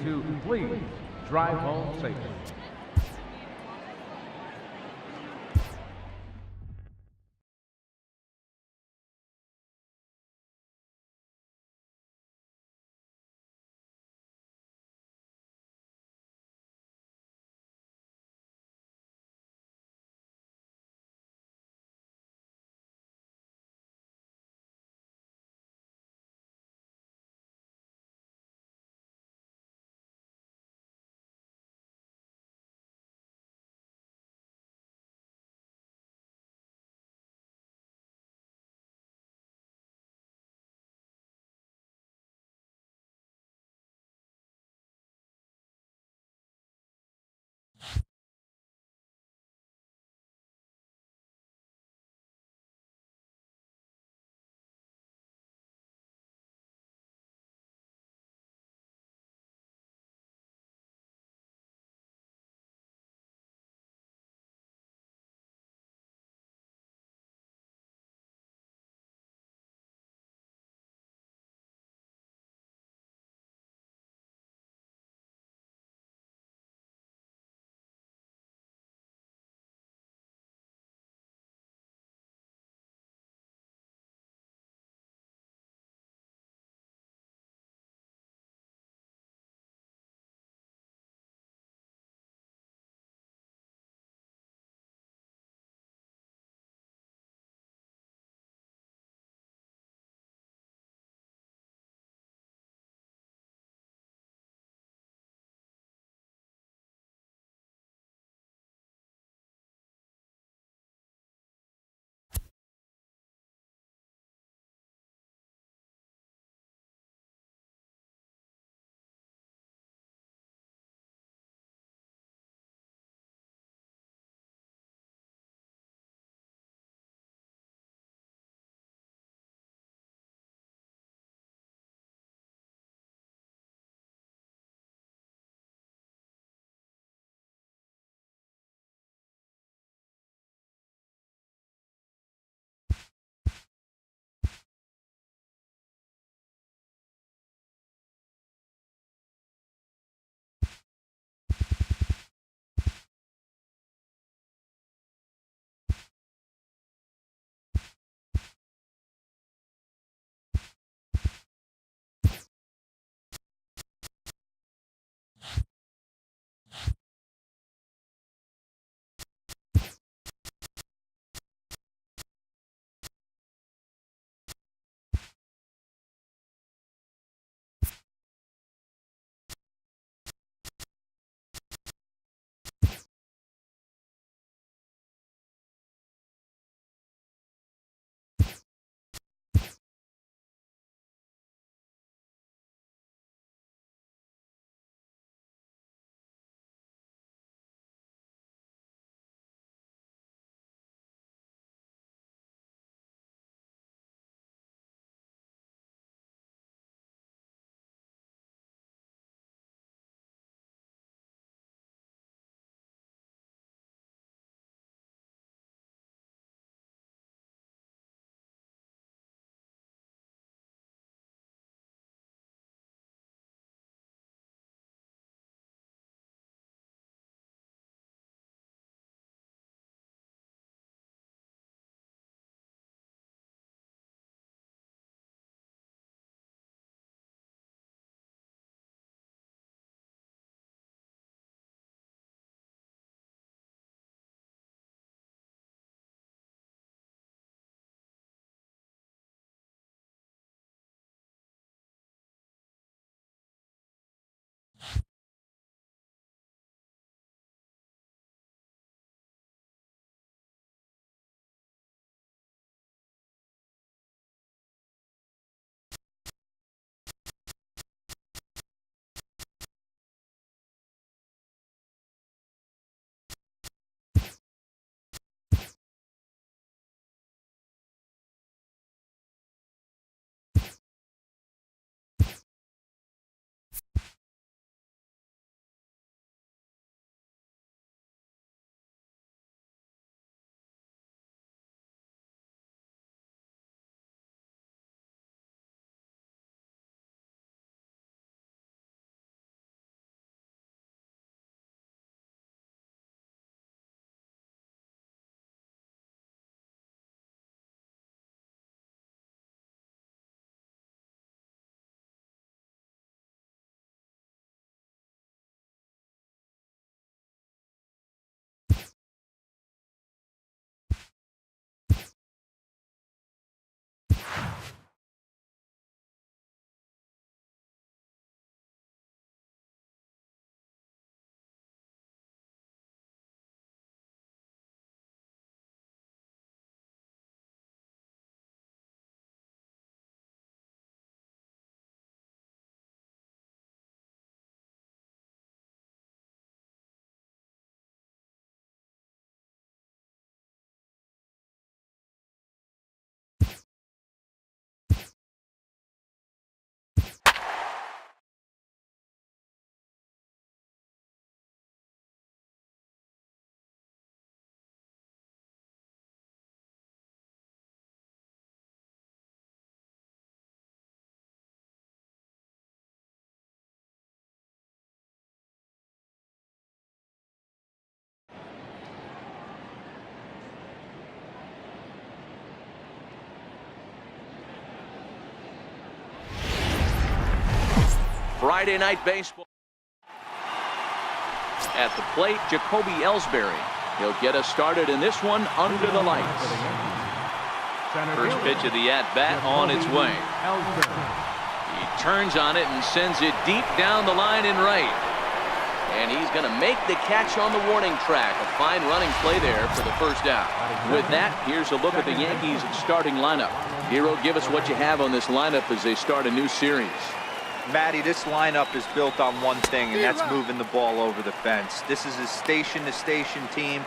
to please drive home safely. Friday Night Baseball. At the plate, Jacoby Ellsbury. He'll get us started in this one under the lights. First pitch of the at-bat on its way. He turns on it and sends it deep down the line in right. And he's going to make the catch on the warning track. A fine running play there for the first out. With that, here's a look at the Yankees' starting lineup. Hero, give us what you have on this lineup as they start a new series. Matty, this lineup is built on one thing, and that's moving the ball over the fence. This is a station-to-station team.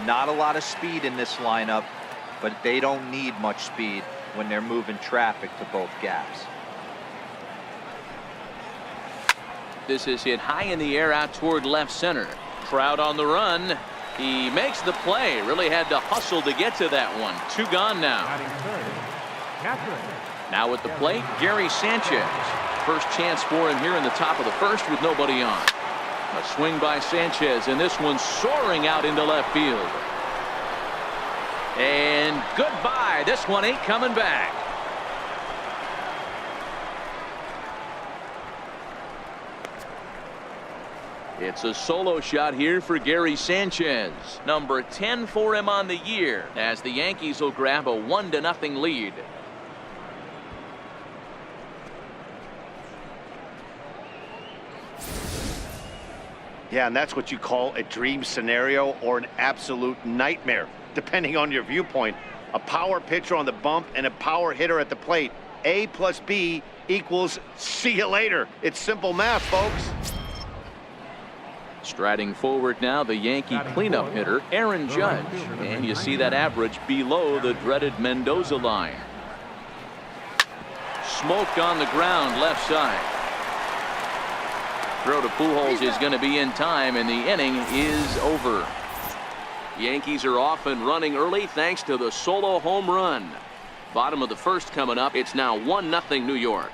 Not a lot of speed in this lineup, but they don't need much speed when they're moving traffic to both gaps. This is hit high in the air out toward left center. Trout on the run. He makes the play. Really had to hustle to get to that one. 2 gone now. Now at the plate, Gary Sanchez. First chance for him here in the top of the first with nobody on. A swing by Sanchez, and this one soaring out into left field. And goodbye. This one ain't coming back. It's a solo shot here for Gary Sanchez. Number 10 for him on the year, as the Yankees will grab a 1-0 lead. Yeah, and that's what you call a dream scenario or an absolute nightmare, depending on your viewpoint. A power pitcher on the bump and a power hitter at the plate. A plus B equals see you later. It's simple math, folks. Striding forward now, the Yankee cleanup hitter, Aaron Judge. And you see that average below the dreaded Mendoza line. Smoked on the ground left side. Throw to Pujols is going to be in time, and the inning is over. Yankees are off and running early thanks to the solo home run. Bottom of the first coming up. It's now 1-0 New York.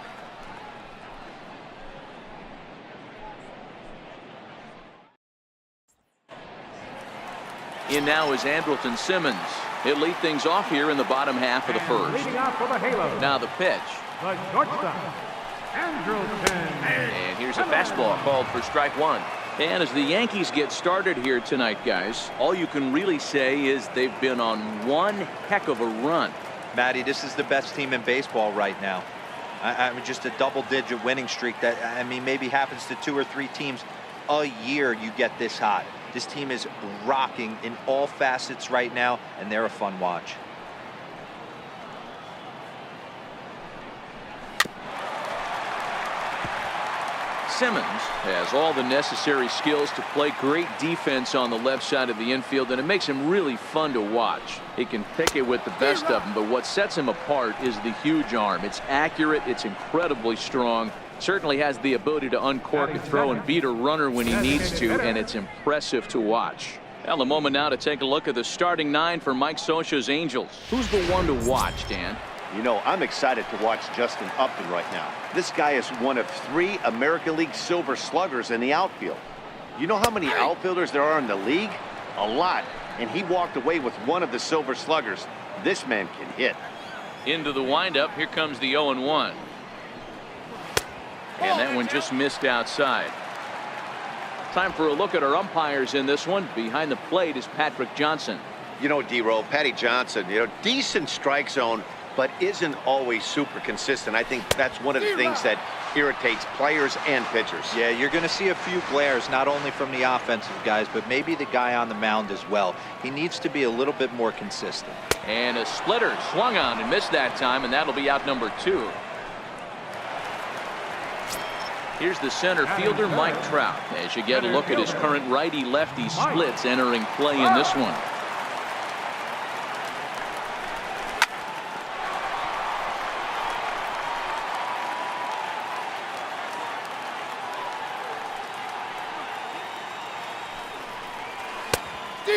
In now is Andrelton Simmons. He'll lead things off here in the bottom half of the first. Now the pitch. And here's a fastball called for strike one. And as the Yankees get started here tonight, guys, all you can really say is they've been on one heck of a run. Matty, this is the best team in baseball right now. I mean, just a double-digit winning streak that, I mean, maybe happens to 2 or 3 teams a year you get this hot. This team is rocking in all facets right now, and they're a fun watch. Simmons has all the necessary skills to play great defense on the left side of the infield, and it makes him really fun to watch. He can pick it with the best of them, but what sets him apart is the huge arm. It's accurate, it's incredibly strong, certainly has the ability to uncork a throw and beat a runner when he needs to, and it's impressive to watch. Well, a moment now to take a look at the starting 9 for Mike Scioscia's Angels. Who's the one to watch, Dan? You know, I'm excited to watch Justin Upton right now. This guy is one of 3 American League Silver Sluggers in the outfield. You know how many outfielders there are in the league? A lot. And he walked away with one of the Silver Sluggers. This man can hit. Into the windup. Here comes the 0-1. And that one just missed outside. Time for a look at our umpires in this one. Behind the plate is Patrick Johnson. You know, D-Roll, Patty Johnson, you know, decent strike zone, but isn't always super consistent. I think that's one of the things that irritates players and pitchers. Yeah, you're going to see a few glares, not only from the offensive guys, but maybe the guy on the mound as well. He needs to be a little bit more consistent. And a splitter swung on and missed that time, and that'll be out number 2. Here's the center fielder, Mike Trout, as you get a look at his current righty-lefty splits entering play in this one.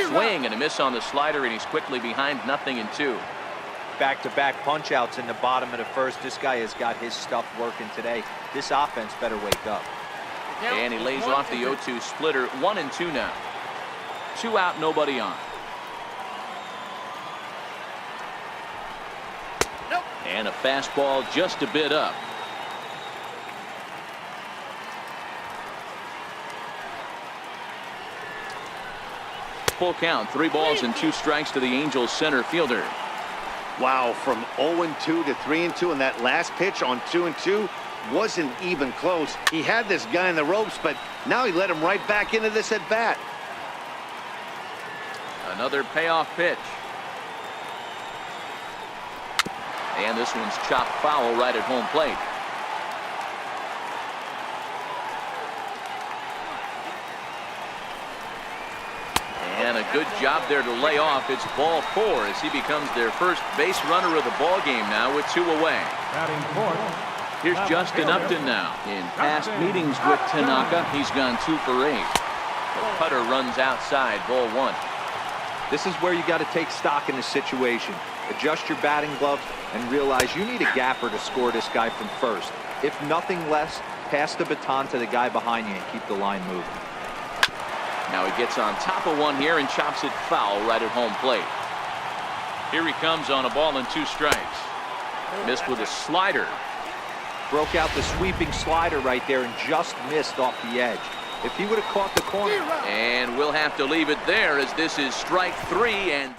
Swing and a miss on the slider, and he's quickly behind 0-2. Back-to-back punch-outs in the bottom of the first. This guy has got his stuff working today. This offense better wake up. And he lays off the 0-2 splitter. 1-2 now. 2 out, nobody on. And a fastball just a bit up. full count. 3 balls and 2 strikes to the Angels center fielder. Wow, from 0-2 to 3-2, and that last pitch on 2-2 wasn't even close. He had this guy in the ropes, but now he let him right back into this at bat. Another payoff pitch. And this one's chopped foul right at home plate. And a good job there to lay off. It's ball 4 as he becomes their first base runner of the ball game now with 2 away. Batting fourth. Here's Justin Upton now. In past meetings with Tanaka, he's gone 2 for 8. The cutter runs outside, ball 1. This is where you got to take stock in the situation. Adjust your batting gloves and realize you need a gapper to score this guy from first. If nothing less, pass the baton to the guy behind you and keep the line moving. Now he gets on top of one here and chops it foul right at home plate. Here he comes on a ball and 2 strikes. Missed with a slider. Broke out the sweeping slider right there and just missed off the edge. If he would have caught the corner. And we'll have to leave it there as this is strike 3. And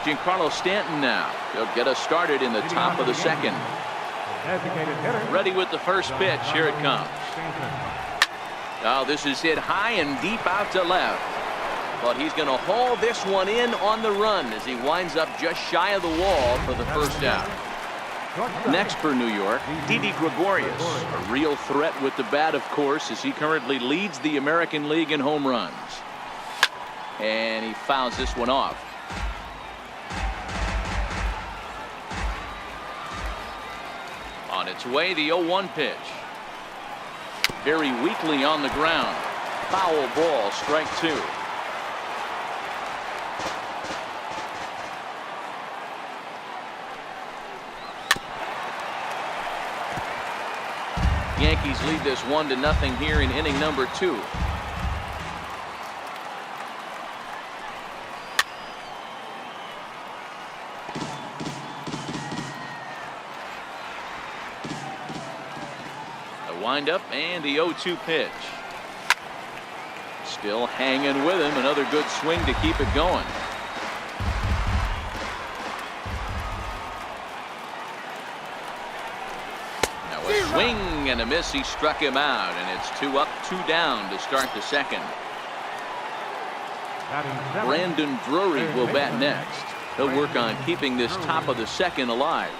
Giancarlo Stanton now. He'll get us started in the top of the second. Designated hitter. Ready with the first pitch. Here it comes. Oh, this is hit high and deep out to left. But he's going to haul this one in on the run as he winds up just shy of the wall for the first out. Next for New York, Didi Gregorius. A real threat with the bat, of course, as he currently leads the American League in home runs. And he fouls this one off. On its way, the 0-1 pitch. Very weakly on the ground. Foul ball, strike 2. Yankees lead this 1-0 here in inning number 2. The windup and the 0-2 pitch. Still hanging with him. Another good swing to keep it going. Swing and a miss. He struck him out, and it's 2 up, 2 down to start the second. Brandon Drury will bat next. He'll work on keeping this top of the second alive.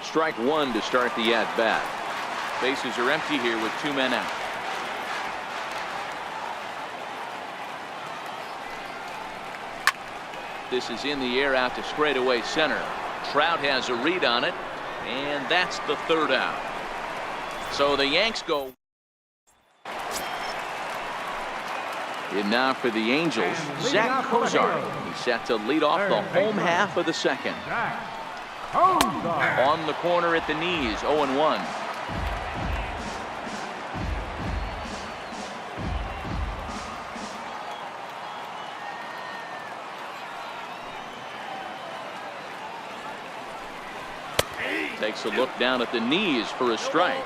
Strike 1 to start the at bat. Bases are empty here with 2 men out. This is in the air out to straightaway center. Trout has a read on it. And that's the 3rd out. So the Yanks go in now for the Angels. Zach Kozar. He's set to lead off the home half of the second. On the corner at the knees, 0-1. Takes a look down at the knees for a strike.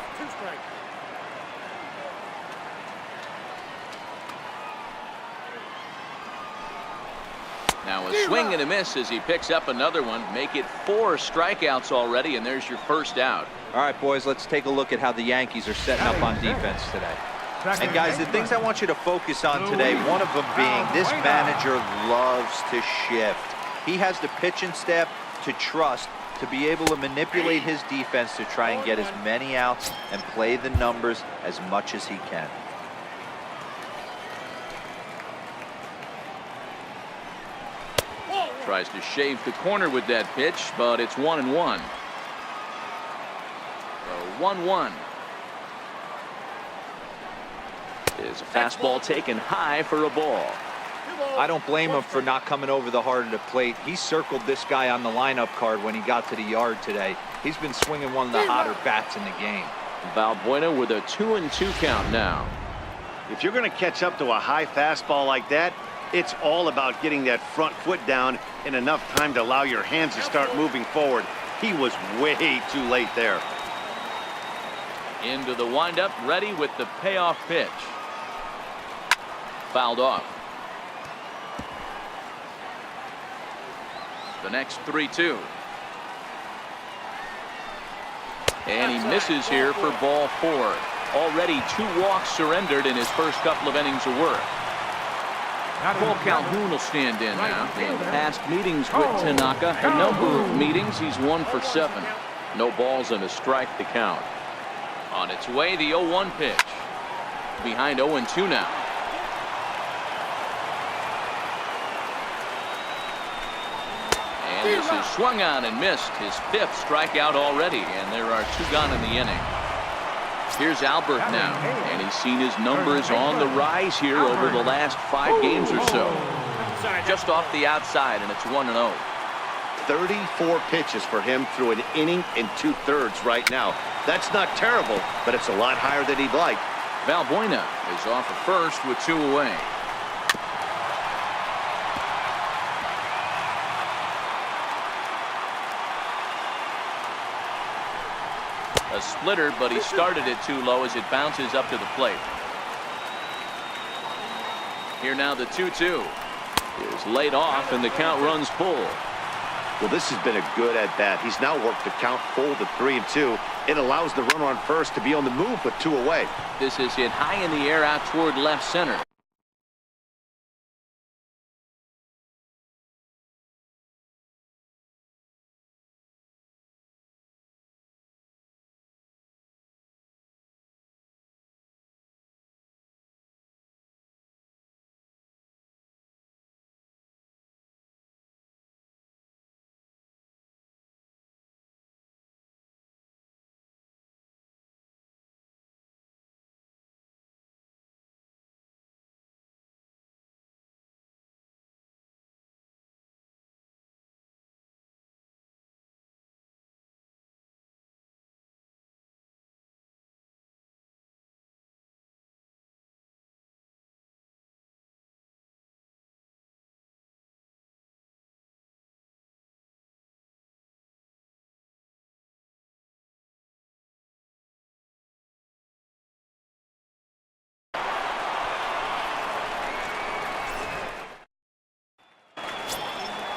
Now a swing and a miss as he picks up another one. Make it 4 strikeouts already, and there's your first out. All right, boys, let's take a look at how the Yankees are setting up on defense today. And guys, the things I want you to focus on today, one of them being this manager loves to shift. He has the pitching staff to trust to be able to manipulate his defense to try and get as many outs and play the numbers as much as he can. Tries to shave the corner with that pitch, but it's 1-1. So 1-1. Is a fastball taken high for a ball. I don't blame him for not coming over the heart of the plate. He circled this guy on the lineup card when he got to the yard today. He's been swinging one of the hotter bats in the game. Valbuena with a 2-2 count now. If you're going to catch up to a high fastball like that, it's all about getting that front foot down in enough time to allow your hands to start moving forward. He was way too late there. Into the windup, ready with the payoff pitch. fouled off. The next 3-2. And he misses here for ball 4. Already 2 walks surrendered in his first couple of innings of work. Paul Calhoun will stand in now. In past meetings with Tanaka, a number of meetings, he's 1 for 7. No balls and a strike to count. On its way, the 0-1 pitch. Behind 0-2 now. And this is swung on and missed. His 5th strikeout already, and there are 2 gone in the inning. Here's Albert now, and he's seen his numbers on the rise here over the last 5 games or so. Just off the outside, and it's 1-0. 34 pitches for him through an inning and 2/3 right now. That's not terrible, but it's a lot higher than he'd like. Valbuena is off at first with 2 away. A splitter, but he started it too low as it bounces up to the plate. Here now the 2-2 is laid off, and the count runs full. Well, this has been a good at-bat. He's now worked the count full to 3-2. It allows the runner on first to be on the move with 2 away. This is hit high in the air out toward left center.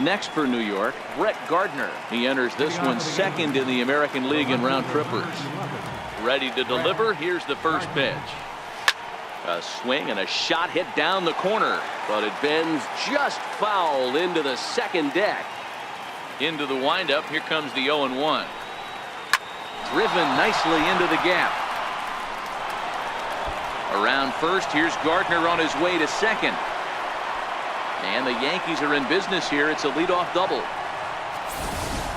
Next for New York, Brett Gardner. He enters this one second in the American League in round trippers. Ready to deliver. Here's the first pitch. A swing and a shot hit down the corner, but it bends just foul into the second deck. Into the windup. Here comes the 0-1. Driven nicely into the gap. Around first, here's Gardner on his way to second. And the Yankees are in business here. It's a leadoff double.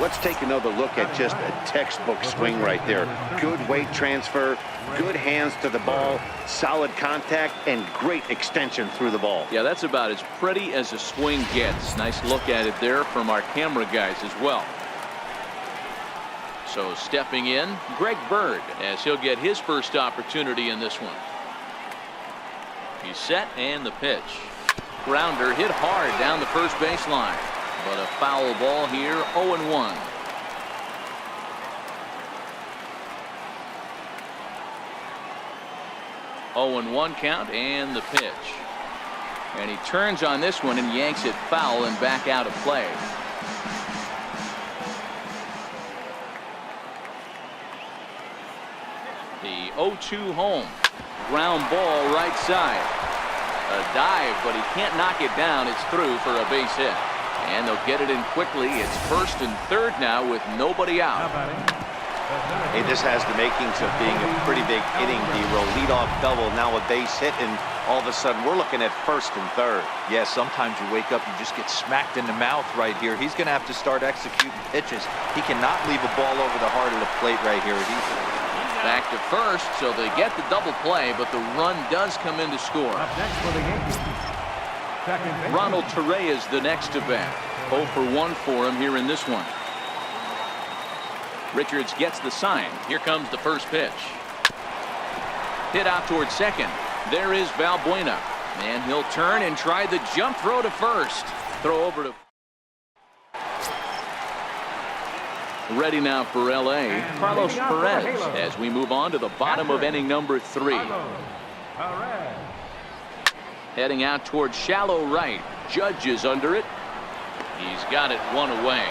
Let's take another look at just a textbook swing right there. Good weight transfer, good hands to the ball, solid contact, and great extension through the ball. Yeah, that's about as pretty as a swing gets. Nice look at it there from our camera guys as well. So stepping in, Greg Bird, as he'll get his first opportunity in this one. He's set, and the pitch. Grounder hit hard down the first baseline, but a foul ball here. 0-1. Oh and 1 count, and the pitch. And he turns on this one and yanks it foul and back out of play. The 0-2 home. Ground ball right side. A dive, but he can't knock it down. It's through for a base hit. And they'll get it in quickly. It's first and third now with nobody out. Hey, this has the makings of being a pretty big inning. The leadoff double, now a base hit, and all of a sudden we're looking at first and third. Yeah, sometimes you wake up, you just get smacked in the mouth right here. He's going to have to start executing pitches. He cannot leave a ball over the heart of the plate right here. Back to first, so they get the double play, but the run does come in to score. Up next for the Yankees. Second base. Ronald Torre is the next to bat. 0 for 1 for him here in this one. Richards gets the sign. Here comes the first pitch. Hit out towards second. There is Valbuena, and he'll turn and try the jump throw to first. Throw over to. Ready now for L.A. Carlos Perez as we move on to the bottom of inning number 3. Heading out towards shallow right. Judge is under it. He's got it one away.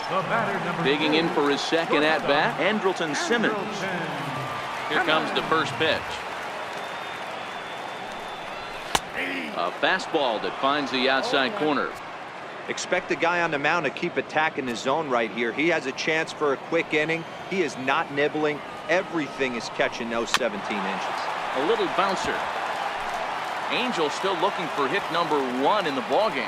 The batter, number Digging in 2, for his second at-bat, Andrelton Simmons. Here comes the first pitch. A fastball that finds the outside corner. Expect the guy on the mound to keep attacking his zone right here. He has a chance for a quick inning. He is not nibbling. Everything is catching those 17 inches. A little bouncer. Angel still looking for hit number 1 in the ballgame.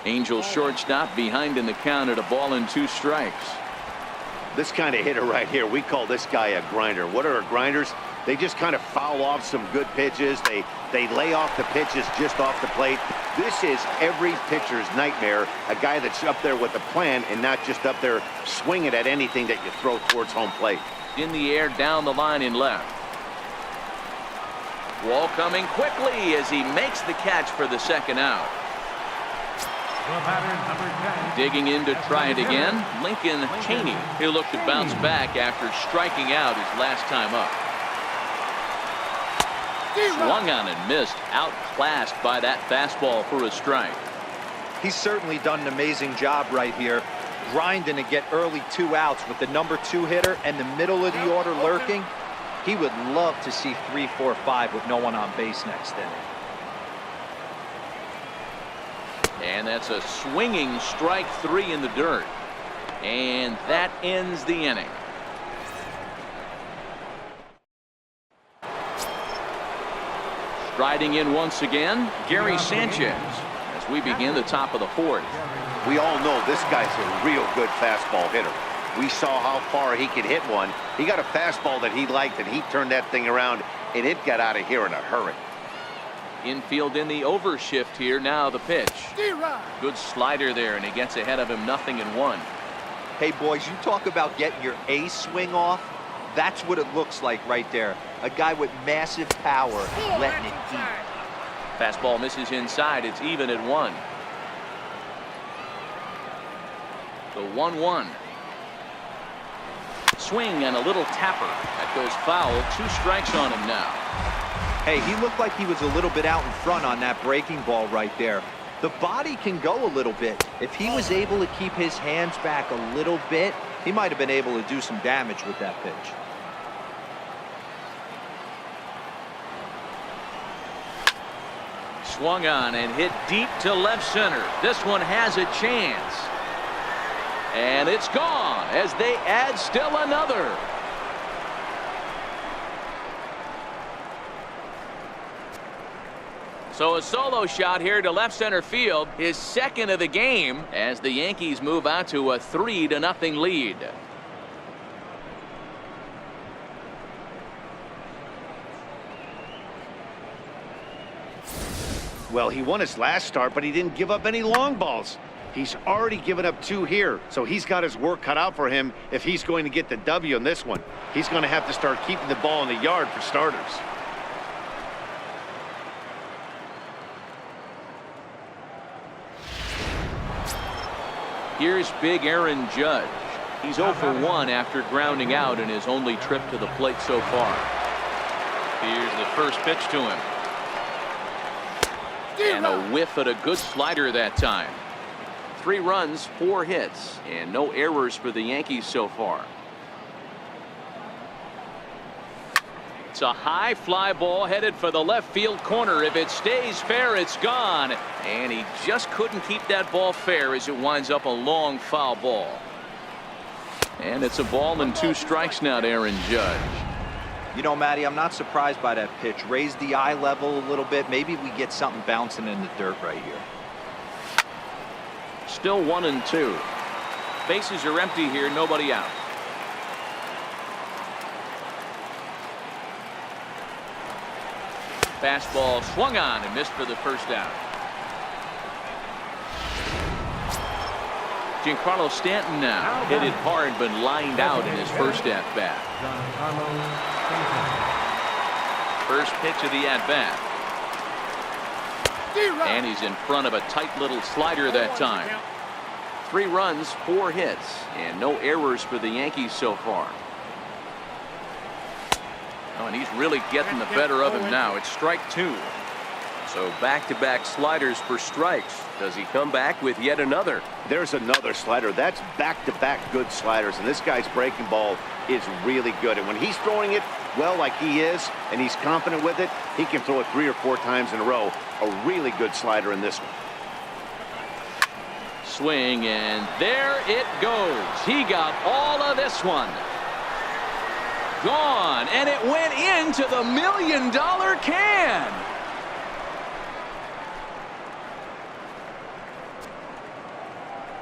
Angel shortstop behind in the count at a ball and 2 strikes. This kind of hitter right here, we call this guy a grinder. What are grinders? They just kind of foul off some good pitches. They lay off the pitches just off the plate. This is every pitcher's nightmare, a guy that's up there with a plan and not just up there swinging at anything that you throw towards home plate. In the air, down the line in left. Wall coming quickly as he makes the catch for the second out. The batter, number 10. Digging in to try it again, Lincoln Cheney. He'll look to bounce back after striking out his last time up. Swung on and missed, outclassed by that fastball for a strike. He's certainly done an amazing job right here, grinding to get early 2 outs with the number 2 hitter and the middle of the order lurking. He would love to see 3, 4, 5 with no one on base next inning. And that's a swinging strike 3 in the dirt. And that ends the inning. Striding in once again, Gary Sanchez as we begin the top of the 4th. We all know this guy's a real good fastball hitter. We saw how far he could hit one. He got a fastball that he liked, and he turned that thing around, and it got out of here in a hurry. Infield in the overshift here. Now the pitch. Good slider there, and he gets ahead of him 0-1. Hey, boys, you talk about getting your A swing off. That's what it looks like right there. A guy with massive power letting it eat. Fastball misses inside. It's even at 1. The 1-1. Swing and a little tapper. That goes foul. 2 strikes on him now. Hey, he looked like he was a little bit out in front on that breaking ball right there. The body can go a little bit. If he was able to keep his hands back a little bit, he might have been able to do some damage with that pitch. Swung on and hit deep to left center. This one has a chance. And it's gone as they add still another. So a solo shot here to left center field, his second of the game, as the Yankees move out to a 3-0 lead. Well, he won his last start, but he didn't give up any long balls. He's already given up 2 here, so he's got his work cut out for him if he's going to get the W in this one. He's going to have to start keeping the ball in the yard for starters. Here's big Aaron Judge. He's 0 for 1 after grounding out in his only trip to the plate so far. Here's the first pitch to him. And a whiff at a good slider that time. 3 runs, 4 hits, and no errors for the Yankees so far. It's a high fly ball headed for the left field corner. If it stays fair, it's gone. And he just couldn't keep that ball fair as it winds up a long foul ball. And it's a ball and 2 strikes now to Aaron Judge. You know, Matty, I'm not surprised by that pitch. Raise the eye level a little bit. Maybe we get something bouncing in the dirt right here. Still 1-2. Bases are empty here, nobody out. Fastball swung on and missed for the first out. Giancarlo Stanton now. Hit it hard but lined out in his first at-bat. First pitch of the at-bat. And he's in front of a tight little slider that time. 3 runs, 4 hits, and no errors for the Yankees so far. Oh, and he's really getting the better of him now. It's strike 2. So back-to-back sliders for strikes. Does he come back with yet another? There's another slider. That's back-to-back good sliders, and this guy's breaking ball is really good. And when he's throwing it well like he is, and he's confident with it, he can throw it 3 or 4 times in a row. A really good slider in this one. Swing, and there it goes. He got all of this one. Gone, and it went into the $1 million can.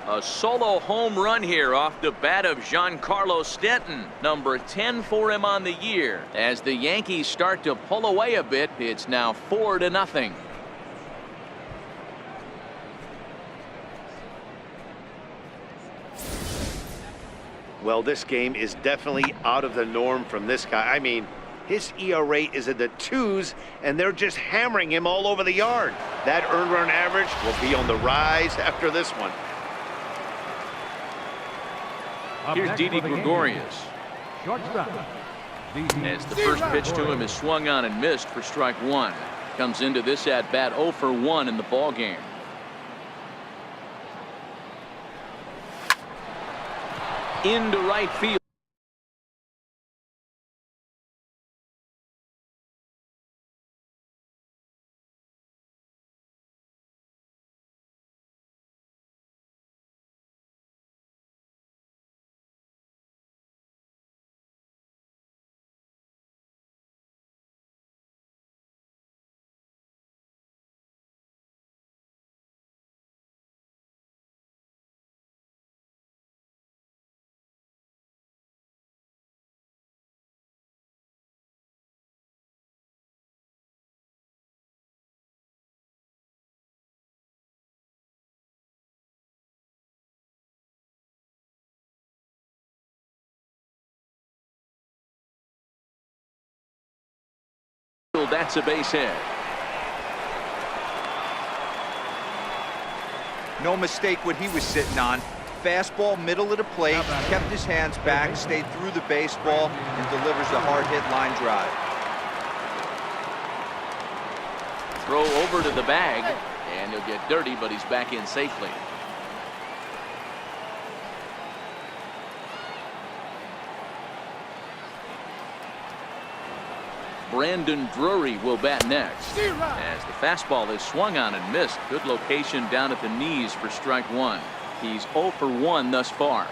A solo home run here off the bat of Giancarlo Stanton. Number 10 for him on the year. As the Yankees start to pull away a bit, it's now 4-0. Well, this game is definitely out of the norm from this guy. I mean, his ERA is in the 2s, and they're just hammering him all over the yard. That earned run average will be on the rise after this one. Here's Didi Gregorius. Shortstop. As the first pitch to him is swung on and missed for strike 1. Comes into this at bat 0 for 1 in the ball game. Into right field. That's a base hit. No mistake what he was sitting on. Fastball, middle of the plate, kept his hands back, stayed through the baseball, and delivers a hard hit line drive. Throw over to the bag, and he'll get dirty, but he's back in safely. Brandon Drury will bat next. As the fastball is swung on and missed. Good location down at the knees for strike 1. He's 0 for 1 thus far.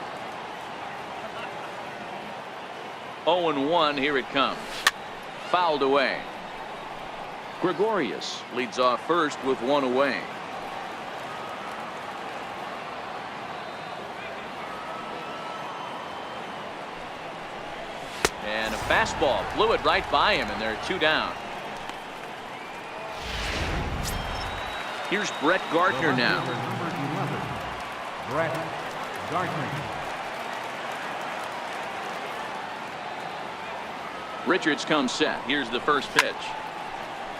0-1, here it comes. Fouled away. Gregorius leads off first with 1 away. And a fastball blew it right by him, and they're 2 down. Here's Brett Gardner now. Number 11, Brett Gardner. Richards comes set. Here's the first pitch.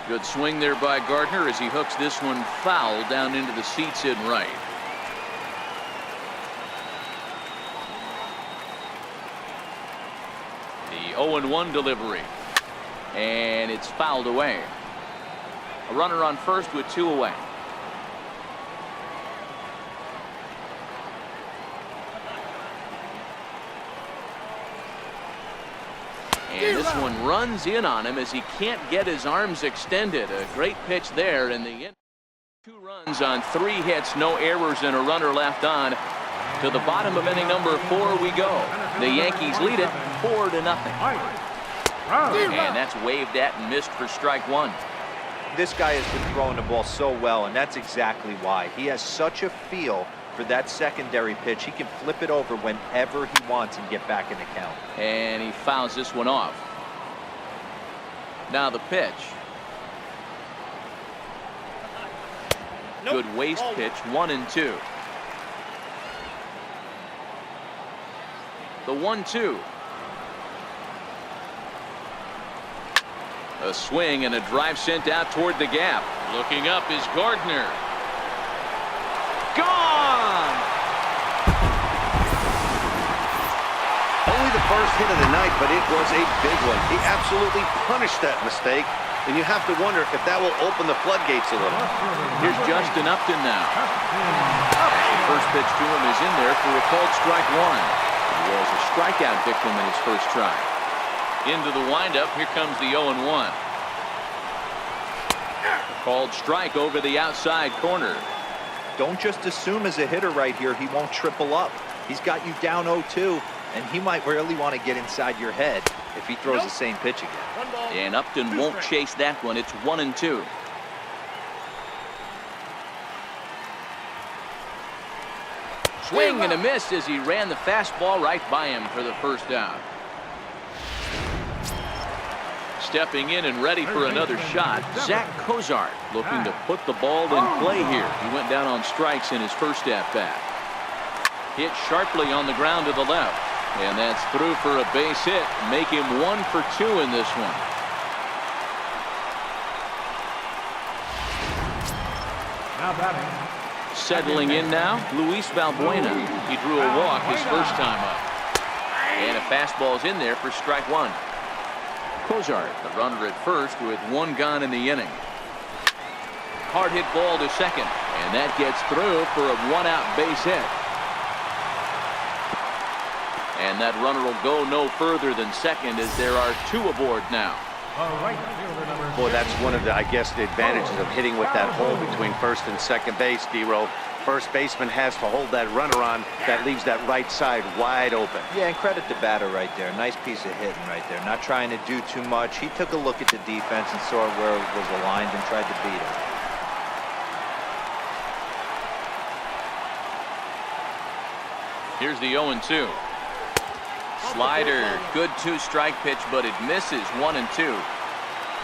Good swing there by Gardner as he hooks this one foul down into the seats in right. The 0-1 delivery, and it's fouled away. A runner on first with 2 away. And this one runs in on him as he can't get his arms extended. A great pitch there in the end. 2 runs on 3 hits, no errors, and a runner left on. To the bottom of inning number 4 we go. The Yankees lead it 4-0. And that's waved at and missed for strike 1. This guy has been throwing the ball so well, and that's exactly why. He has such a feel for that secondary pitch. He can flip it over whenever he wants and get back in the count. And he fouls this one off. Now the pitch. Good waist pitch, 1-2. The 1-2. A swing and a drive sent out toward the gap. Looking up is Gardner. Gone! Only the first hit of the night, but it was a big one. He absolutely punished that mistake, and you have to wonder if that will open the floodgates a little. Here's Justin Upton now. The first pitch to him is in there for a called strike one. He was a strikeout victim in his first try. Into the windup, here comes the 0-1. Called strike over the outside corner. Don't just assume as a hitter right here he won't triple up. He's got you down 0-2, and he might really want to get inside your head if he throws the same pitch again. And Upton won't chase that one. It's 1-2. Swing and a miss as he ran the fastball right by him for the first down. Stepping in and ready for another shot, Zach Cozart looking to put the ball in play here. He went down on strikes in his first at-bat. Hit sharply on the ground to the left. And that's through for a base hit. Make him 1 for 2 in this one. Now batting. Settling in now, Luis Valbuena. He drew a walk his first time up. And a fastball's in there for strike one. Cozart, the runner at first with one gone in the inning. Hard hit ball to second. And that gets through for a one-out base hit. And that runner will go no further than second as there are two aboard now. Boy, that's one of the, I guess, the advantages of hitting with that hole between first and second base, D-Row. First baseman has to hold that runner on. That leaves that right side wide open. Yeah, and credit the batter right there. Nice piece of hitting right there. Not trying to do too much. He took a look at the defense and saw where it was aligned and tried to beat it. Here's the 0-2. Slider, good two-strike pitch, but it misses 1-2.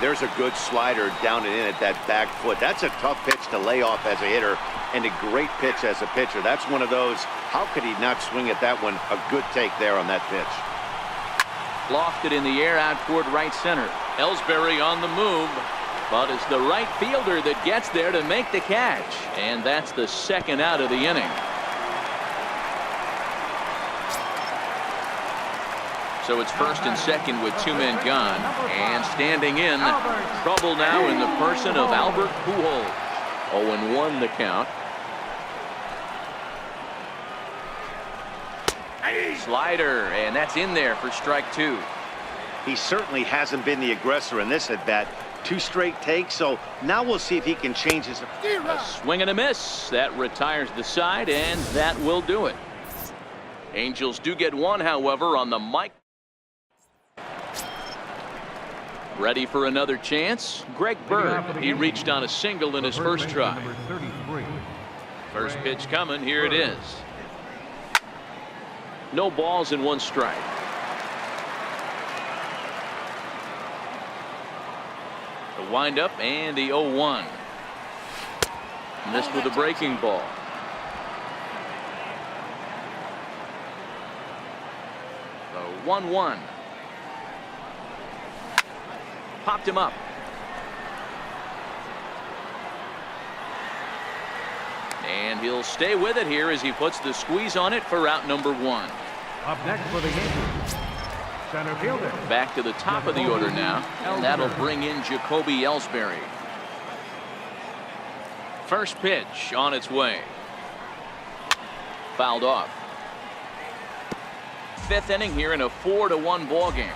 There's a good slider down and in at that back foot. That's a tough pitch to lay off as a hitter, and a great pitch as a pitcher. That's one of those, how could he not swing at that one? A good take there on that pitch. Lofted in the air out toward right center. Ellsbury on the move, but it's the right fielder that gets there to make the catch. And that's the second out of the inning. So it's first and second with two men gone. And standing in, trouble now in the person of Albert Pujols. 0-1 the count. Slider, and that's in there for strike two. He certainly hasn't been the aggressor in this at bat. Two straight takes, so now we'll see if he can change his. A swing and a miss. That retires the side, and that will do it. Angels do get one, however, on the mic. Ready for another chance? Greg Bird. He reached on a single in his first try. First pitch coming. Here it is. No balls and one strike. The windup and the 0-1. Missed with a breaking ball. The 1-1. Popped him up. And he'll stay with it here as he puts the squeeze on it for out number one. Up next for the Yankees, center fielder. Back to the top of the order now. And that'll bring in Jacoby Ellsbury. First pitch on its way. Fouled off. Fifth inning here in a 4-1 ball game.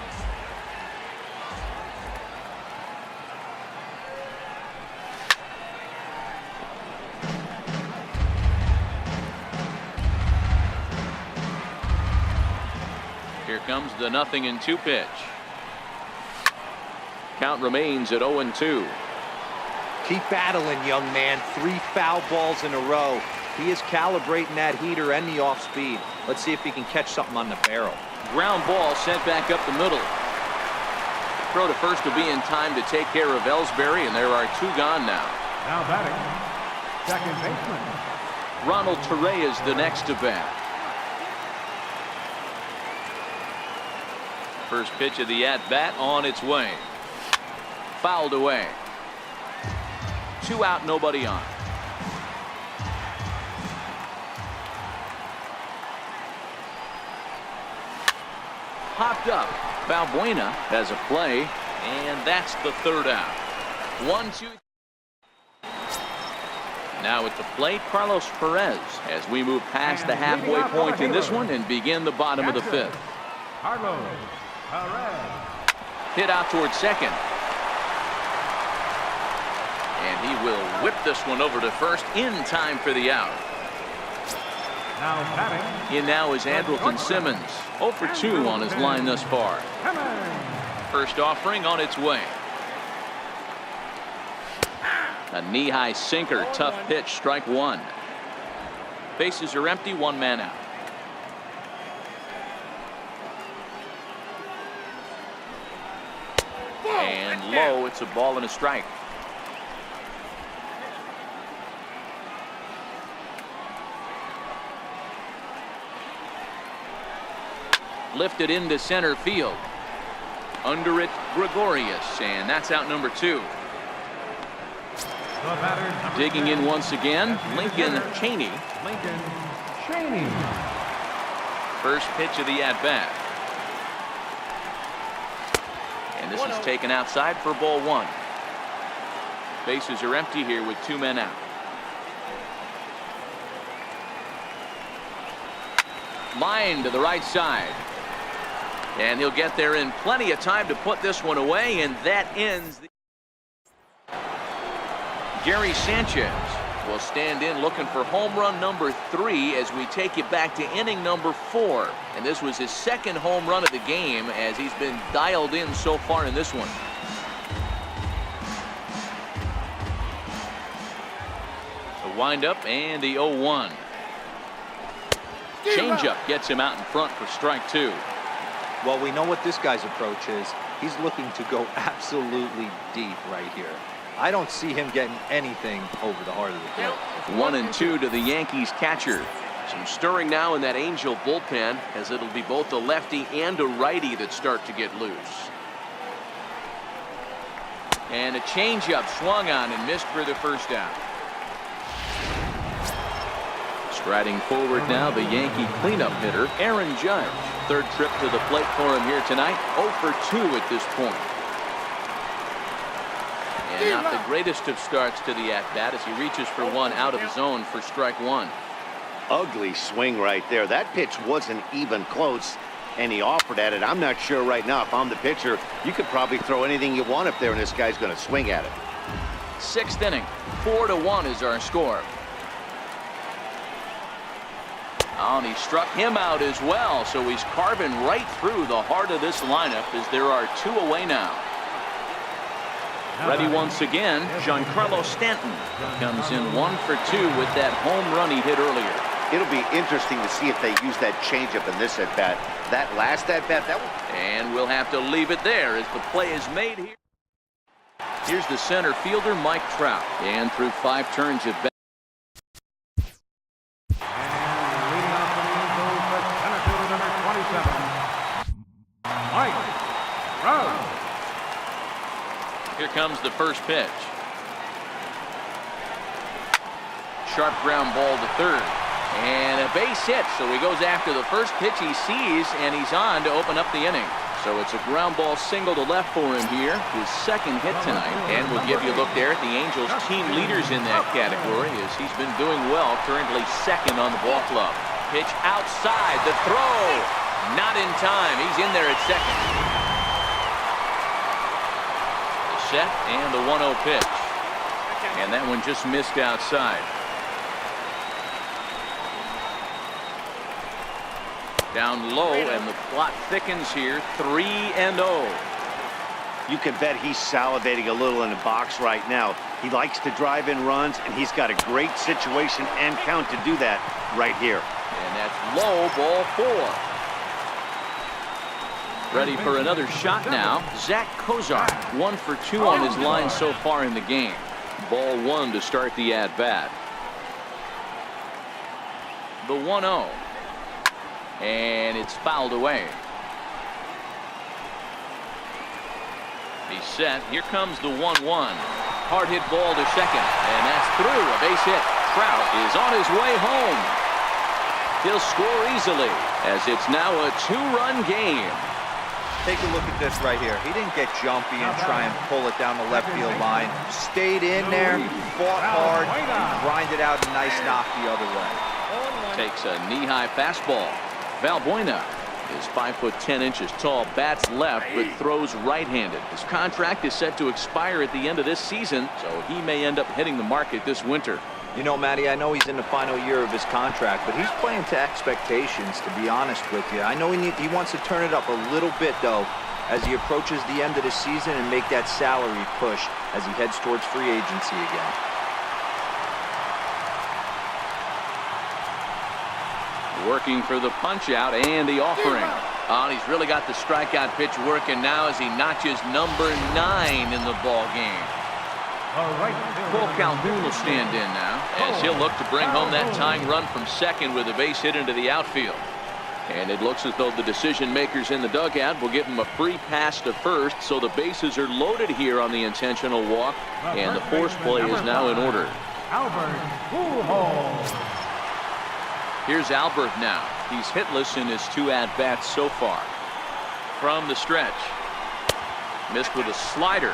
Here comes the 0-2 pitch. Count remains at 0-2. Keep battling, young man. 3 foul balls in a row. He is calibrating that heater and the off speed. Let's see if he can catch something on the barrel. Ground ball sent back up the middle. Throw to first will be in time to take care of Ellsbury, and there are two gone now. Now batting, second baseman. Ronald Torre is the next to bat. First pitch of the at-bat on its way. Fouled away. 2 out, nobody on. Popped up. Valbuena has a play, and that's the 3rd out. 1-2. Now at the plate, Carlos Perez, as we move past the halfway point in this one and begin the bottom of the 5th. Carlos Perez. Hit out towards second. And he will whip this one over to first in time for the out. Now batting. In now is Andrelton Simmons. 0 for 2 on his line thus far. First offering on its way. A knee-high sinker, tough pitch, strike 1. Bases are empty, 1 man out. And low, it's a ball and a strike. Lifted into center field. Under it, Gregorius, and that's out number 2. Digging in once again, Lincoln Cheney. Lincoln Cheney. First pitch of the at-bat. And this is taken outside for ball 1. Bases are empty here with 2 men out. Line to the right side. And he'll get there in plenty of time to put this one away, and that ends the... Gary Sanchez will stand in looking for home run number 3 as we take you back to inning number 4. And this was his 2nd home run of the game as he's been dialed in so far in this one. The windup and the 0-1. Changeup gets him out in front for strike 2. Well, we know what this guy's approach is. He's looking to go absolutely deep right here. I don't see him getting anything over the heart of the plate. 1-2 to the Yankees catcher. Some stirring now in that Angel bullpen, as it'll be both a lefty and a righty that start to get loose. And a changeup swung on and missed for the first out. Striding forward now, the Yankee cleanup hitter, Aaron Judge. 3rd trip to the plate for him here tonight. 0 for 2 at this point. And not the greatest of starts to the at-bat as he reaches for 1 out of the zone for strike 1. Ugly swing right there. That pitch wasn't even close, and he offered at it. I'm not sure right now if I'm the pitcher. You could probably throw anything you want up there, and this guy's going to swing at it. 6th inning. 4-1 is our score. Oh, and he struck him out as well, so he's carving right through the heart of this lineup as there are 2 away now. Ready once again, Giancarlo Stanton comes in 1 for 2 with that home run he hit earlier. It'll be interesting to see if they use that changeup in this at-bat. That last at-bat, that one. And we'll have to leave it there as the play is made here. Here's the center fielder, Mike Trout. And through 5 turns at bat. Here comes the first pitch. Sharp ground ball to 3rd. And a base hit, so he goes after the first pitch he sees, and he's on to open up the inning. So it's a ground ball single to left for him here, his 2nd hit tonight. And we'll give you a look there at the Angels team leaders in that category as he's been doing well, currently 2nd on the ball club. Pitch outside, the throw. Not in time. He's in there at 2nd. Set and the 1-0 pitch, and that one just missed outside. Down low, and the plot thickens here. 3-0. You can bet he's salivating a little in the box right now. He likes to drive in runs, and he's got a great situation and count to do that right here. And that's low, ball 4. Ready for another shot now. Zach Kozar, 1 for 2 on his line so far in the game. Ball 1 to start the at-bat. The 1-0. And it's fouled away. He's set. Here comes the 1-1. Hard hit ball to second, and that's through. A base hit. Trout is on his way home. He'll score easily, as it's now a 2-run game. Take a look at this right here. He didn't get jumpy and try and pull it down the left field line. Stayed in there, fought hard, and grinded out a nice knock the other way. Takes a knee-high fastball. Valbuena is 5'10" tall, bats left, but throws right-handed. His contract is set to expire at the end of this season, so he may end up hitting the market this winter. You know, Matty, I know he's in the final year of his contract, but he's playing to expectations, to be honest with you. I know he wants to turn it up a little bit, though, as he approaches the end of the season and make that salary push as he heads towards free agency again. Working for the punch-out and the offering. Oh, and he's really got the strikeout pitch working now as he notches number 9 in the ball game. Cole Calhoun will stand in now as he'll look to bring home that tying run from second with a base hit into the outfield. And it looks as though the decision makers in the dugout will give him a free pass to first, so the bases are loaded here on the intentional walk, and the force play is now in order. Here's Albert now. He's hitless in his 2 at-bats so far. From the stretch. Missed with a slider.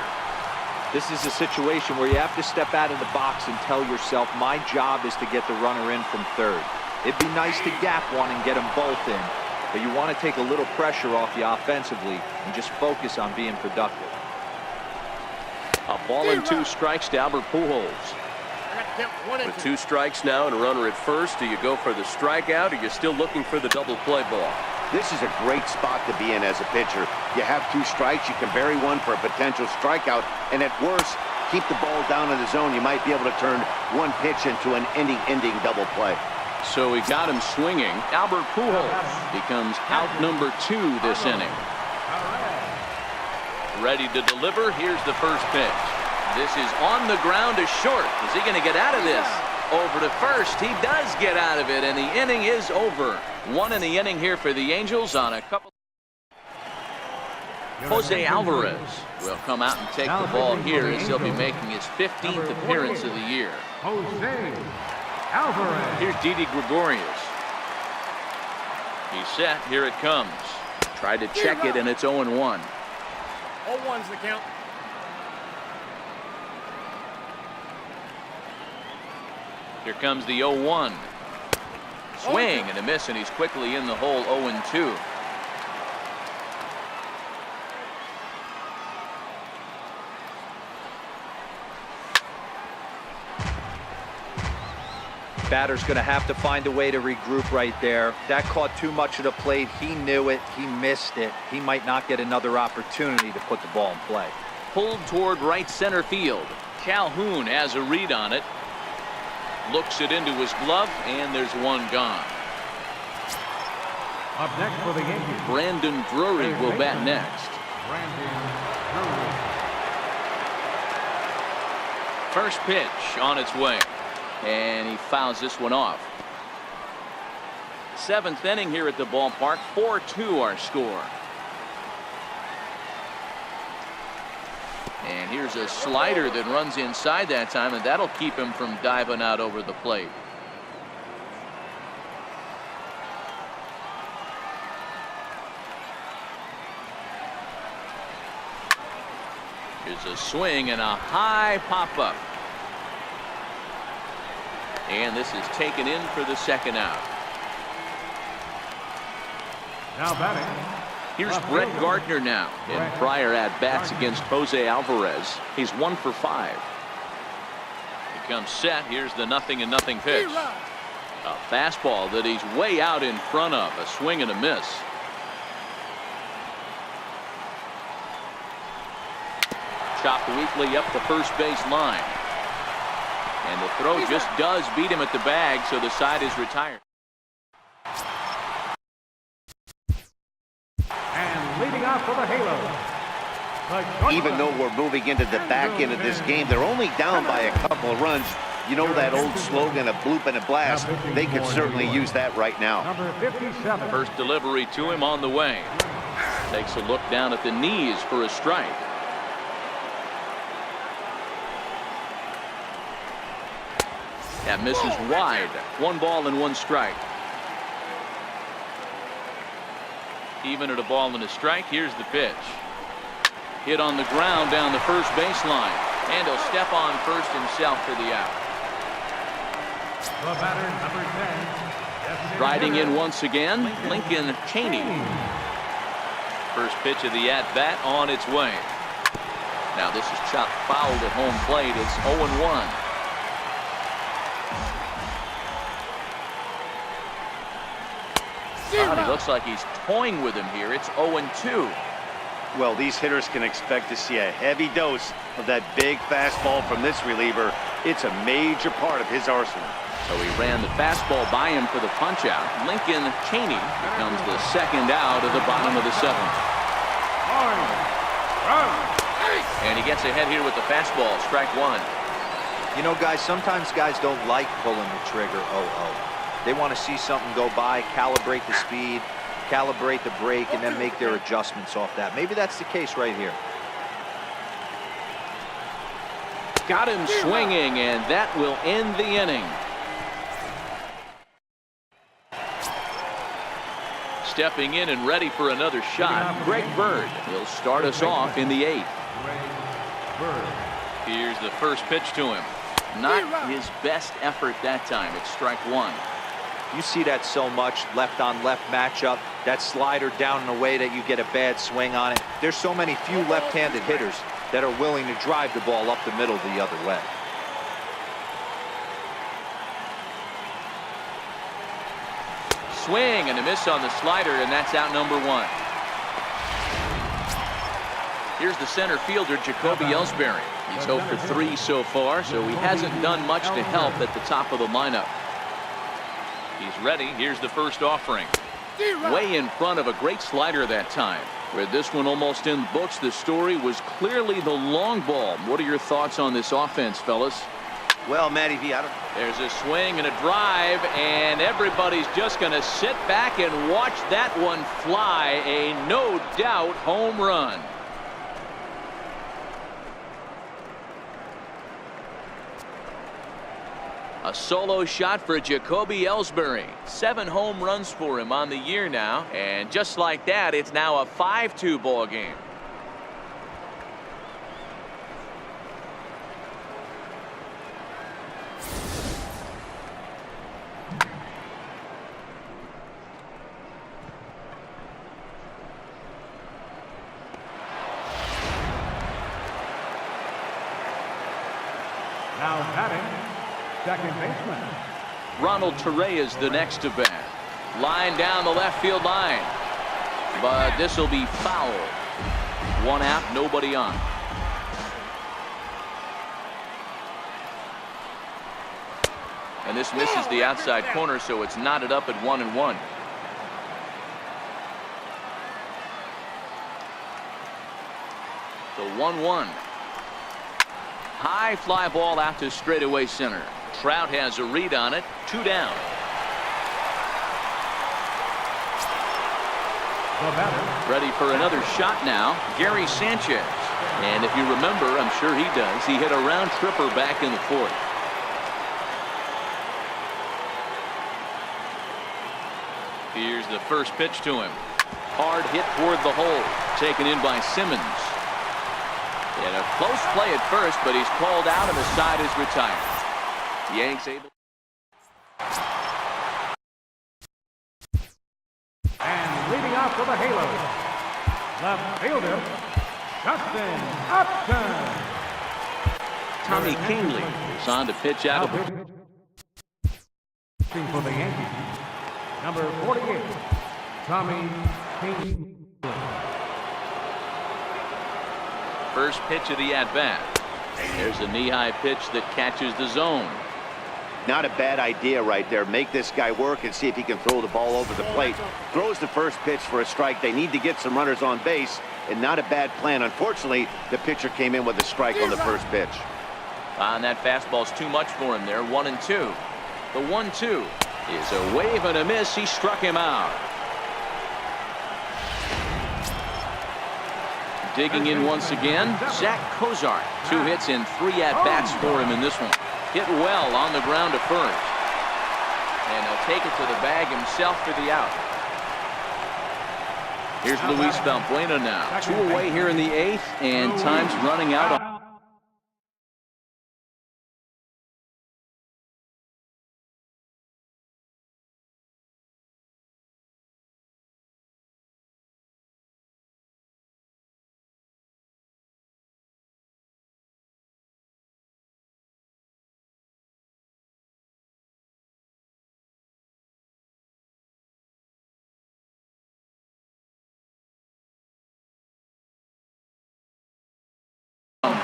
This is a situation where you have to step out of the box and tell yourself, my job is to get the runner in from third. It'd be nice to gap one and get them both in, but you want to take a little pressure off you offensively and just focus on being productive. A ball and 2 strikes to Albert Pujols. With 2 strikes now and a runner at first, do you go for the strikeout or are you still looking for the double play ball? This is a great spot to be in as a pitcher. You have 2 strikes, you can bury one for a potential strikeout, and at worst, keep the ball down in the zone. You might be able to turn one pitch into an ending double play. So he got him swinging. Albert Pujols becomes out number 2 this inning. Ready to deliver. Here's the first pitch. This is on the ground to short. Is he going to get out of this? Over to first. He does get out of it, and the inning is over. 1 in the inning here for the Angels on a couple. Jose Alvarez will come out and take the ball here as he'll be making his 15th appearance of the year. Jose Alvarez. Here's Didi Gregorius. He's set. Here it comes. Tried to check it, and it's 0-1. 0-1's the count. Here comes the 0-1. Swing and a miss, and he's quickly in the hole. 0-2. Batter's going to have to find a way to regroup right there. That caught too much of the plate. He knew it. He missed it. He might not get another opportunity to put the ball in play. Pulled toward right center field. Calhoun has a read on it. Looks it into his glove, and there's one gone. Up next for the Yankees, Brandon Drury will bat next. First pitch on its way, and he fouls this one off. 7th inning here at the ballpark. 4-2 our score. And here's a slider that runs inside that time, and that'll keep him from diving out over the plate. Here's a swing and a high pop-up. And this is taken in for the second out. now batting. Here's Brett Gardner now. In prior at-bats against Jose Alvarez, he's 1 for 5. He comes set. Here's the 0-0 pitch. A fastball that he's way out in front of. A swing and a miss. Chopped weakly up the first base line. And the throw just does beat him at the bag, so the side is retired. And leading off for the Halo. Even though we're moving into the back end of this game, they're only down by a couple of runs. You know that old slogan, a bloop and a blast. They could certainly use that right now. Number 57. First delivery to him on the way. Takes a look down at the knees for a strike. That misses wide. 1 ball and 1 strike. Even at a ball and a strike. Here's the pitch. Hit on the ground down the first baseline. And he'll step on first himself for the out. The batter, number 10. Riding in once again, Lincoln Cheney. First pitch of the at-bat on its way. Now this is chopped fouled at home plate. It's 0-1. He looks like he's toying with him here. It's 0-2. Well, these hitters can expect to see a heavy dose of that big fastball from this reliever. It's a major part of his arsenal. So he ran the fastball by him for the punch-out. Lincoln Cheney becomes the second out of the bottom of the 7th. And he gets ahead here with the fastball. Strike 1. You know, guys, sometimes guys don't like pulling the trigger 0-0. They want to see something go by, calibrate the speed, calibrate the break, and then make their adjustments off that. Maybe that's the case right here. Got him swinging, and that will end the inning. Stepping in and ready for another shot, Greg Bird. He'll start us off in the 8th. Here's the first pitch to him. Not his best effort that time. It's strike 1. You see that so much, left on left matchup, that slider down in a way that you get a bad swing on it. There's so many few left-handed hitters that are willing to drive the ball up the middle the other way. Swing and a miss on the slider, and that's out number 1. Here's the center fielder, Jacoby Ellsbury. He's 0 for 3 so far, so he hasn't done much to help at the top of the lineup. He's ready. Here's the first offering. Way in front of a great slider that time. With this one almost in the books, the story was clearly the long ball. What are your thoughts on this offense, fellas? Well, Matty V, There's a swing and a drive, and everybody's just going to sit back and watch that one fly. A no-doubt home run. A solo shot for Jacoby Ellsbury. 7 home runs for him on the year now. And just like that, it's now a 5-2 ball game. Now batting, second baseman. Ronald Torre is the next to bat. Line down the left field line. But this will be foul. 1 out, nobody on. And this misses the outside corner, so it's knotted up at 1-1. So 1-1. High fly ball out to straightaway center. Trout has a read on it. 2 down. Ready for another shot now, Gary Sanchez. And if you remember, I'm sure he does, he hit a round tripper back in the 4th. Here's the first pitch to him. Hard hit toward the hole. Taken in by Simmons. And a close play at first, but he's called out and the side is retired. Yanks able. And leading off for the Halos, left fielder, Justin Upton. Tommy Kingley is on to pitch out of it. For the Yankees, number 48, Tommy Kingley. First pitch of the at-bat. There's a knee-high pitch that catches the zone. Not a bad idea right there. Make this guy work and see if he can throw the ball over the plate. Throws the first pitch for a strike. They need to get some runners on base, and not a bad plan. Unfortunately, the pitcher came in with a strike on the first pitch. And that fastball's too much for him there. 1-2. The 1-2 is a wave and a miss. He struck him out. Digging in once again, Zach Cozart. 2 hits and 3 at-bats for him in this one. Hit well on the ground to first. And he'll take it to the bag himself for the out. Here's Luis Valbuena now. 2 away here in the 8th, and time's running out.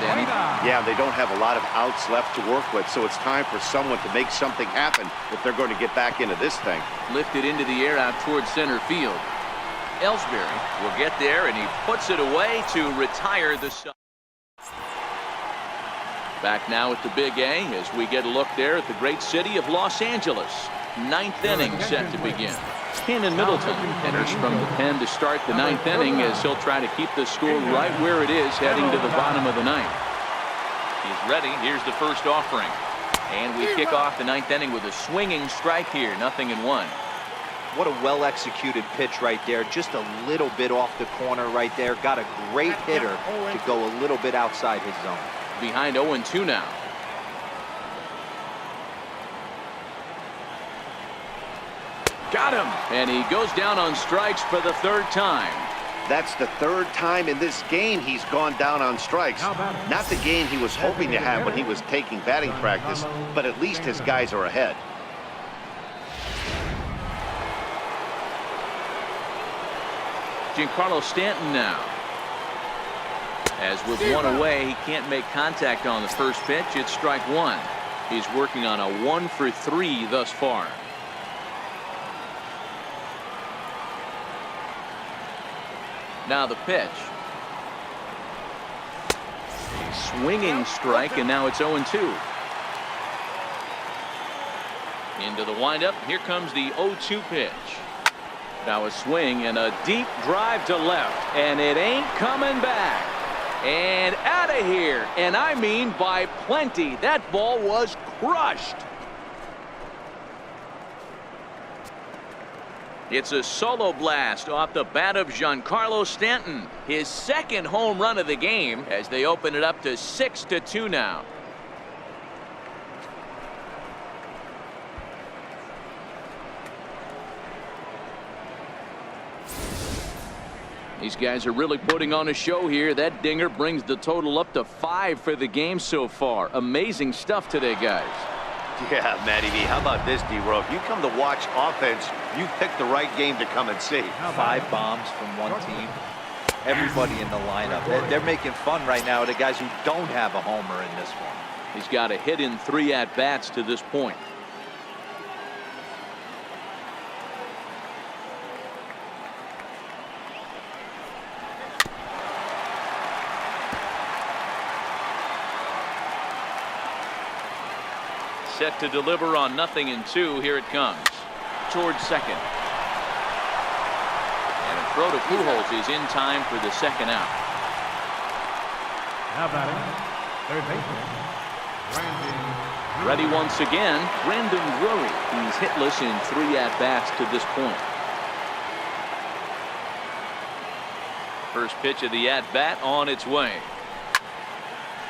Danny. Yeah, they don't have a lot of outs left to work with, so it's time for someone to make something happen if they're going to get back into this thing. Lifted into the air out towards center field. Ellsbury will get there, and he puts it away to retire the side. Back now at the Big A as we get a look there at the great city of Los Angeles. 9th inning set to begin. Cannon Middleton enters from the pen to start the 9th inning as he'll try to keep the score right where it is heading to the bottom of the 9th. He's ready. Here's the first offering. And we kick off the 9th inning with a swinging strike here. 0-1. What a well-executed pitch right there. Just a little bit off the corner right there. Got a great hitter to go a little bit outside his zone. Behind 0-2 now. Got him. And he goes down on strikes for the 3rd time. That's the 3rd time in this game he's gone down on strikes. Not the game he was hoping to have when he was taking batting practice, but at least his guys are ahead. Giancarlo Stanton now. As with 1 away, he can't make contact on the first pitch. It's strike 1. He's working on a 1 for 3 thus far. Now the pitch. A swinging strike, and now it's 0-2. Into the windup. Here comes the 0-2 pitch. Now a swing and a deep drive to left, and it ain't coming back. And out of here, and I mean by plenty. That ball was crushed. It's a solo blast off the bat of Giancarlo Stanton. His 2nd home run of the game as they open it up to 6-2 now. These guys are really putting on a show here. That dinger brings the total up to 5 for the game so far. Amazing stuff today, guys. Yeah, Matty V, how about this, D-Row? If you come to watch offense, you picked the right game to come and see. 5 bombs from one team. Everybody in the lineup. They're making fun right now of the guys who don't have a homer in this one. He's got a hit in 3 at-bats to this point. Set to deliver on 0-2. Here it comes. Towards second. And a throw to Pujols is in time for the 2nd out. Now batting, 3rd baseman, Brandon. Ready once again, Brandon Drury. He's hitless in 3 at-bats to this point. First pitch of the at-bat on its way.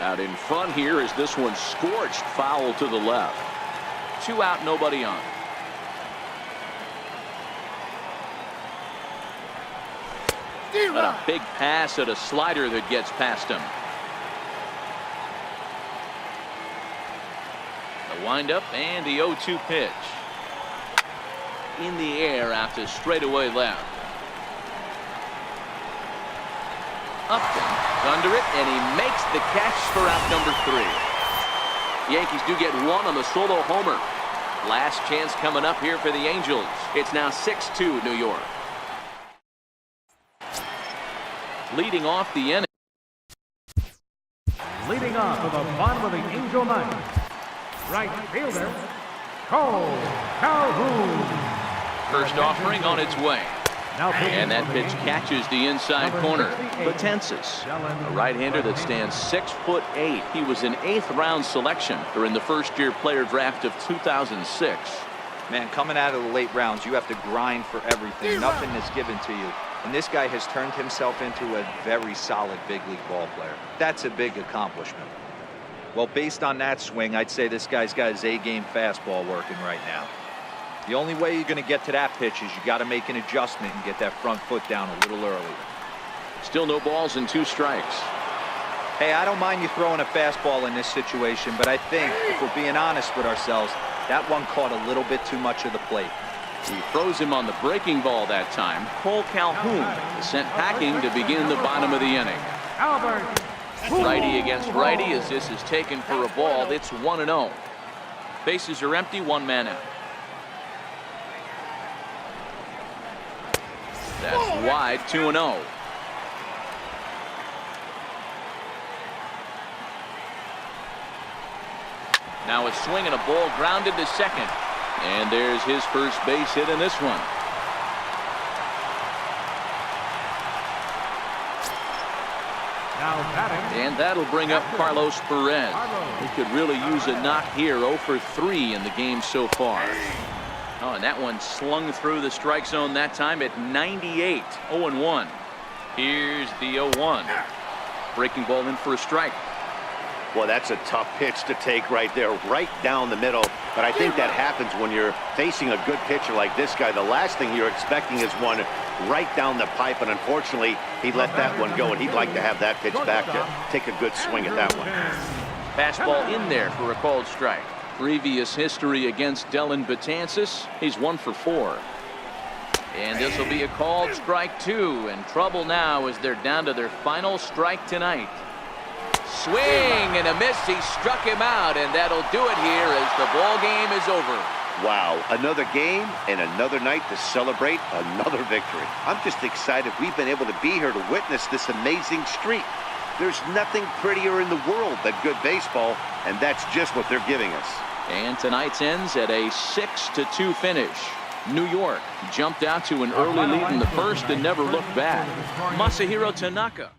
Out in front here is this one scorched foul to the left. 2 out, nobody on. But a big pass at a slider that gets past him. The windup and the 0-2 pitch. In the air after straightaway left. Upton under it, and he makes the catch for out number 3. Yankees do get 1 on the solo homer. Last chance coming up here for the Angels. It's now 6-2 New York. Leading off the inning. Leading off to the bottom of the Angel ninth, right fielder, Cole Calhoun. First offering on its way. And that pitch catches the inside corner. Betances, a right-hander that stands 6'8". He was an 8th-round selection during the first-year player draft of 2006. Man, coming out of the late rounds, you have to grind for everything. Nothing is given to you. And this guy has turned himself into a very solid big league ball player. That's a big accomplishment. Well, based on that swing, I'd say this guy's got his A-game fastball working right now. The only way you're going to get to that pitch is you got to make an adjustment and get that front foot down a little earlier. Still no balls and 2 strikes. Hey, I don't mind you throwing a fastball in this situation, but I think if we're being honest with ourselves, that one caught a little bit too much of the plate. He throws him on the breaking ball that time. Cole Calhoun is sent packing to begin the bottom of the inning. Righty against righty as this is taken for a ball. It's 1-0. Bases are empty, 1 man out. That's wide, 2-0. Now a swing and a ball grounded to second. And there's his first base hit in this one. And that'll bring up Carlos Perez. He could really use a knock here. 0 for 3 in the game so far. Oh, and that one slung through the strike zone that time at 98. 0-1. Here's the 0-1. Breaking ball in for a strike. Well, that's a tough pitch to take right there, right down the middle. But I think that happens when you're facing a good pitcher like this guy. The last thing you're expecting is one right down the pipe, and unfortunately, he let that one go, and he'd like to have that pitch back to take a good swing at that one. Fastball in there for a called strike. Previous history against Dellin Betances, he's 1 for 4. And this will be a called strike 2, and trouble now as they're down to their final strike tonight. Swing and a miss. He struck him out, and that'll do it here as the ball game is over. Wow, another game and another night to celebrate another victory. I'm just excited we've been able to be here to witness this amazing streak. There's nothing prettier in the world than good baseball, and that's just what they're giving us. And tonight's ends at a 6-2 finish. New York jumped out to an early lead in the first and never looked back. Masahiro Tanaka